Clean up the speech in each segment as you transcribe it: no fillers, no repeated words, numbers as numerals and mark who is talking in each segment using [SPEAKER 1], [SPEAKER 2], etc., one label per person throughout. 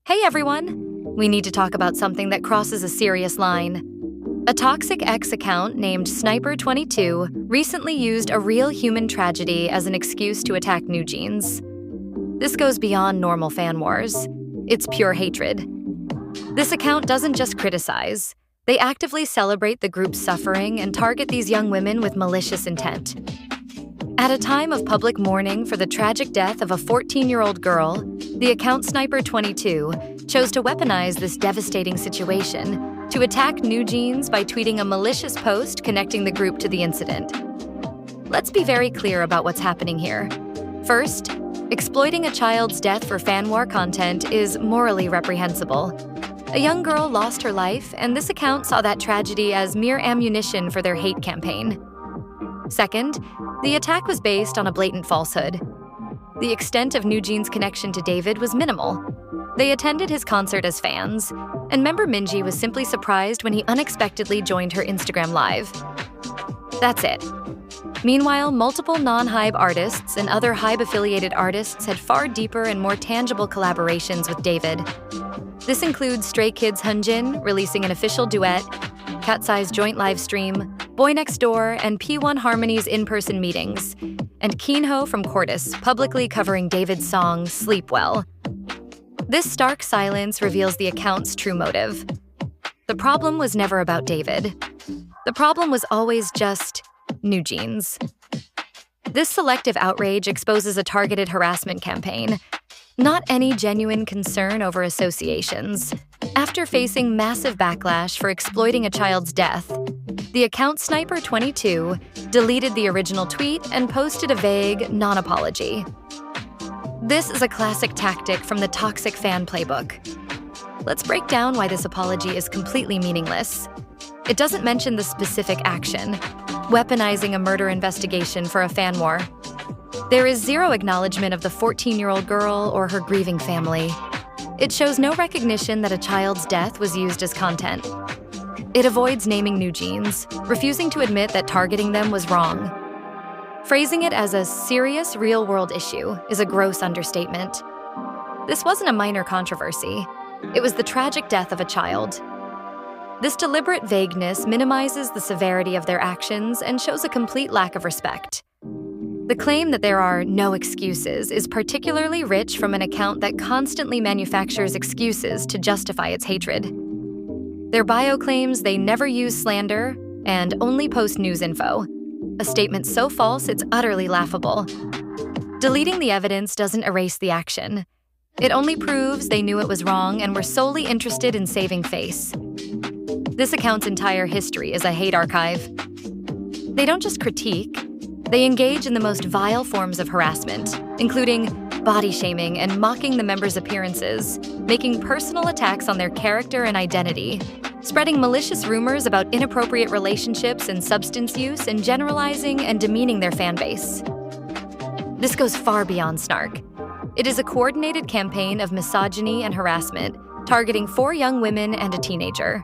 [SPEAKER 1] Hey everyone! We need to talk about something that crosses a serious line. A toxic X account named Sniper22 recently used a real human tragedy as an excuse to attack NewJeans. This goes beyond normal fan wars. It's pure hatred. This account doesn't just criticize. They actively celebrate the group's suffering and target these young women with malicious intent. At a time of public mourning for the tragic death of a 14-year-old girl, the account Sniper22 chose to weaponize this devastating situation to attack NewJeans by tweeting a malicious post connecting the group to the incident. Let's be very clear about what's happening here. First, exploiting a child's death for Fanwar content is morally reprehensible. A young girl lost her life, and this account saw that tragedy as mere ammunition for their hate campaign. Second, the attack was based on a blatant falsehood. The extent of NewJeans' connection to David was minimal. They attended his concert as fans, and member Minji was simply surprised when he unexpectedly joined her Instagram Live. That's it. Meanwhile, multiple non-HYBE artists and other HYBE-affiliated artists had far deeper and more tangible collaborations with David. This includes Stray Kids' Hyunjin releasing an official duet, Cat's Eye's joint livestream, Boy Next Door, and P1 Harmony's in-person meetings, and Keenho from Cordis publicly covering David's song Sleep Well. This stark silence reveals the account's true motive. The problem was never about David. The problem was always just NewJeans. This selective outrage exposes a targeted harassment campaign, not any genuine concern over associations. After facing massive backlash for exploiting a child's death, the account Sniper22 deleted the original tweet and posted a vague non-apology. This is a classic tactic from the toxic fan playbook. Let's break down why this apology is completely meaningless. It doesn't mention the specific action, weaponizing a murder investigation for a fan war. There is zero acknowledgement of the 14-year-old girl or her grieving family. It shows no recognition that a child's death was used as content. It avoids naming NewJeans, refusing to admit that targeting them was wrong. Phrasing it as a serious, real-world issue is a gross understatement. This wasn't a minor controversy. It was the tragic death of a child. This deliberate vagueness minimizes the severity of their actions and shows a complete lack of respect. The claim that there are no excuses is particularly rich from an account that constantly manufactures excuses to justify its hatred. Their bio claims they never use slander and only post news info, a statement so false it's utterly laughable. Deleting the evidence doesn't erase the action. It only proves they knew it was wrong and were solely interested in saving face. This account's entire history is a hate archive. They don't just critique, they engage in the most vile forms of harassment, including body shaming and mocking the members' appearances, making personal attacks on their character and identity, spreading malicious rumors about inappropriate relationships and substance use, and generalizing and demeaning their fan base. This goes far beyond Snark. It is a coordinated campaign of misogyny and harassment, targeting 4 young women and a teenager.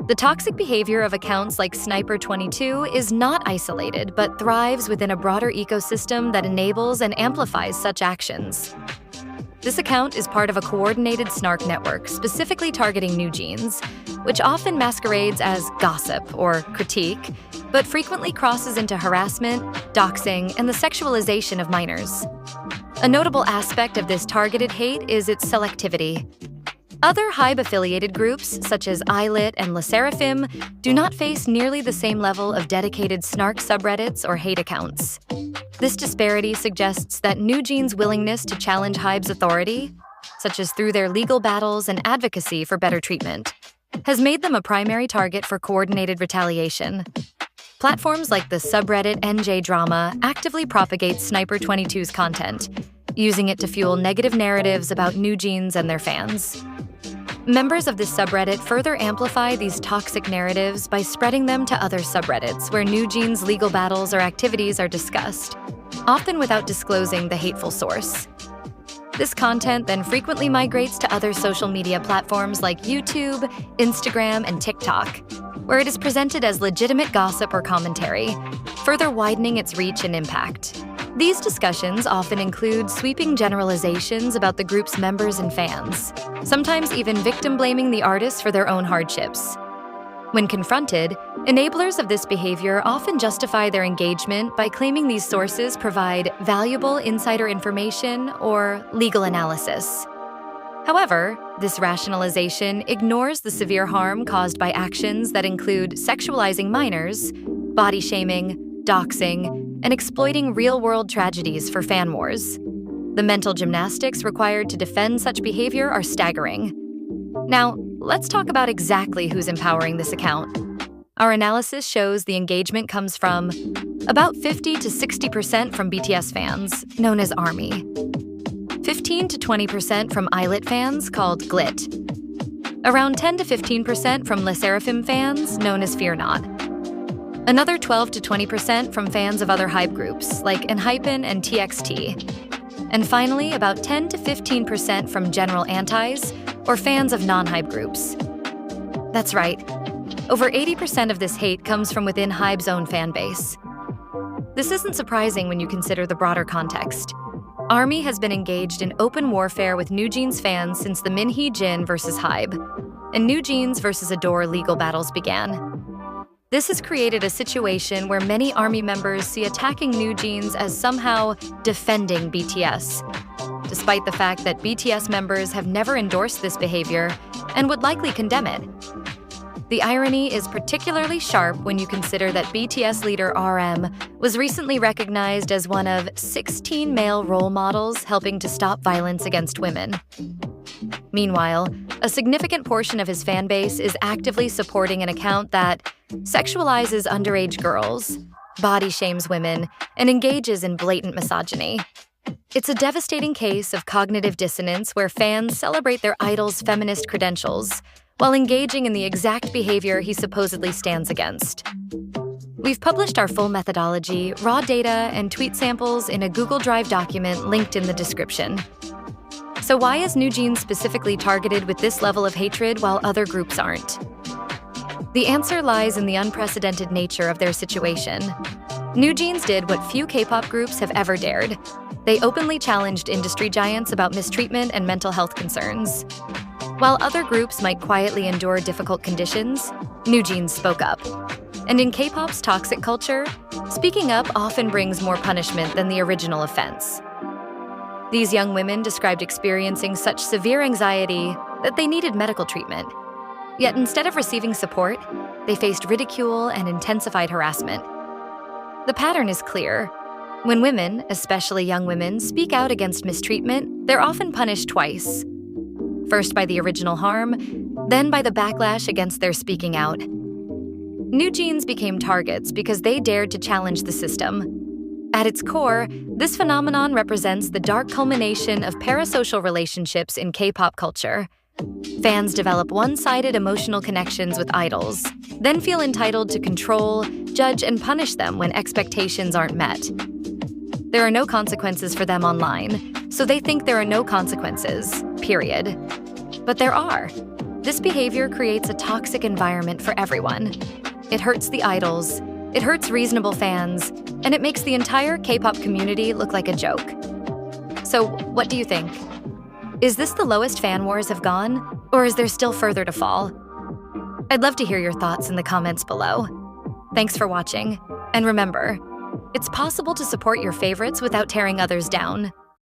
[SPEAKER 1] The toxic behavior of accounts like Sniper22 is not isolated, but thrives within a broader ecosystem that enables and amplifies such actions. This account is part of a coordinated Snark network specifically targeting NewJeans, which often masquerades as gossip or critique, but frequently crosses into harassment, doxing, and the sexualization of minors. A notable aspect of this targeted hate is its selectivity. Other HYBE-affiliated groups, such as iLit and LE SSERAFIM, do not face nearly the same level of dedicated Snark subreddits or hate accounts. This disparity suggests that NewJeans' willingness to challenge HYBE's authority, such as through their legal battles and advocacy for better treatment, has made them a primary target for coordinated retaliation. Platforms like the subreddit NJ Drama actively propagate Sniper22's content, using it to fuel negative narratives about NewJeans and their fans. Members of this subreddit further amplify these toxic narratives by spreading them to other subreddits where NewJeans' legal battles or activities are discussed, often without disclosing the hateful source. This content then frequently migrates to other social media platforms like YouTube, Instagram, and TikTok, where it is presented as legitimate gossip or commentary, further widening its reach and impact. These discussions often include sweeping generalizations about the group's members and fans, sometimes even victim-blaming the artists for their own hardships. When confronted, enablers of this behavior often justify their engagement by claiming these sources provide valuable insider information or legal analysis. However, this rationalization ignores the severe harm caused by actions that include sexualizing minors, body shaming, doxing, and exploiting real-world tragedies for fan wars. The mental gymnastics required to defend such behavior are staggering. Now, let's talk about exactly who's empowering this account. Our analysis shows the engagement comes from about 50 to 60% from BTS fans, known as ARMY. 15 to 20% from Islet fans, called GLIT. Around 10 to 15% from Le Sserafim fans, known as Fear Not. Another 12 to 20% from fans of other hype groups, like Enhypen and TXT. And finally, about 10 to 15% from general antis, or fans of non-hype groups. That's right. Over 80% of this hate comes from within HYBE's own fan base. This isn't surprising when you consider the broader context. ARMY has been engaged in open warfare with NewJeans fans since the Minhee Jin versus HYBE, and NewJeans versus Adore legal battles began. This has created a situation where many ARMY members see attacking NewJeans as somehow defending BTS, despite the fact that BTS members have never endorsed this behavior and would likely condemn it. The irony is particularly sharp when you consider that BTS leader RM was recently recognized as one of 16 male role models helping to stop violence against women. Meanwhile, a significant portion of his fan base is actively supporting an account that sexualizes underage girls, body shames women, and engages in blatant misogyny. It's a devastating case of cognitive dissonance where fans celebrate their idol's feminist credentials while engaging in the exact behavior he supposedly stands against. We've published our full methodology, raw data, and tweet samples in a Google Drive document linked in the description. So why is NewJeans specifically targeted with this level of hatred while other groups aren't? The answer lies in the unprecedented nature of their situation. NewJeans did what few K-pop groups have ever dared. They openly challenged industry giants about mistreatment and mental health concerns. While other groups might quietly endure difficult conditions, NewJeans spoke up. And in K-pop's toxic culture, speaking up often brings more punishment than the original offense. These young women described experiencing such severe anxiety that they needed medical treatment. Yet instead of receiving support, they faced ridicule and intensified harassment. The pattern is clear. When women, especially young women, speak out against mistreatment, they're often punished twice. First by the original harm, then by the backlash against their speaking out. NewJeans became targets because they dared to challenge the system. At its core, this phenomenon represents the dark culmination of parasocial relationships in K-pop culture. Fans develop one-sided emotional connections with idols, then feel entitled to control, judge, and punish them when expectations aren't met. There are no consequences for them online, so they think there are no consequences, period. But there are. This behavior creates a toxic environment for everyone. It hurts the idols, it hurts reasonable fans, and it makes the entire K-pop community look like a joke. So, what do you think? Is this the lowest fan wars have gone, or is there still further to fall? I'd love to hear your thoughts in the comments below. Thanks for watching, and remember, it's possible to support your favorites without tearing others down.